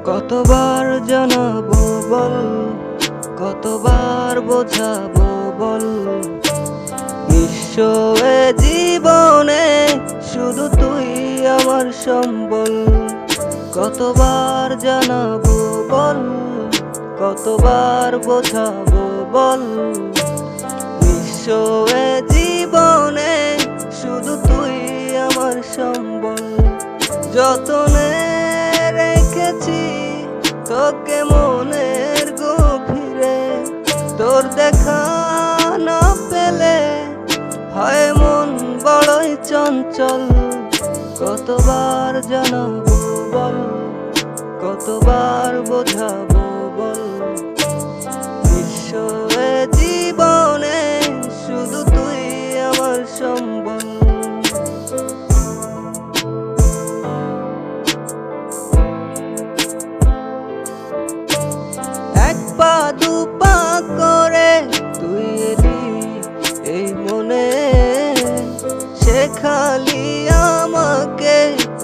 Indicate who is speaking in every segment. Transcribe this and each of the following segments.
Speaker 1: কতবার জানাবো বল, কতবার বোঝাবো বল, নিঃস্ব এ জীবনে শুধু তুই আমার সম্বল। কতবার জানাবো বল, কতবার বোঝাবো বল, নিঃস্ব এ জীবনে শুধু তুই আমার সম্বল। যতনে রেখেছি তোকে মনের গভীরে, তোর দেখা না পেলে হয় মন বড়ই চঞ্চল। কতবার জানাবো বল, কতবার বোঝাবো বল, নিঃস্ব এ জীবনে শুধু তুই আমার সম্বল। এক পা দু পা করে তুই এলি এই মনে, শেখালি আমাকে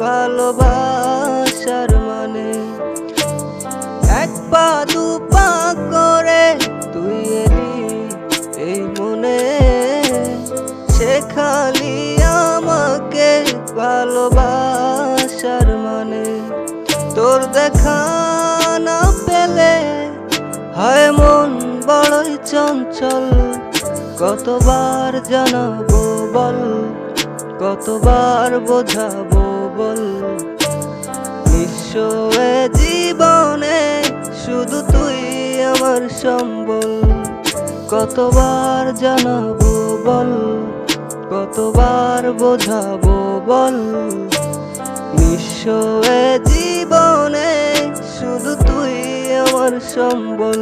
Speaker 1: ভালোবাসার মানে। এক পা দু পা করে তুই এলি এই মনে, শেখালি আমাকে ভালোবাসার মানে। তোর দেখা না পেলে হয় মন বড়ই চঞ্চল। কতবার জানাবো বল, কতবার বোঝাবো বল, নিঃস্ব এ জীবনে শুধু তুই আমার সম্বল। কতবার জানাবো বল, কতবার বোঝাবো বল, নিঃস্ব এ জীবনে শুধু তুই আমার সম্বল।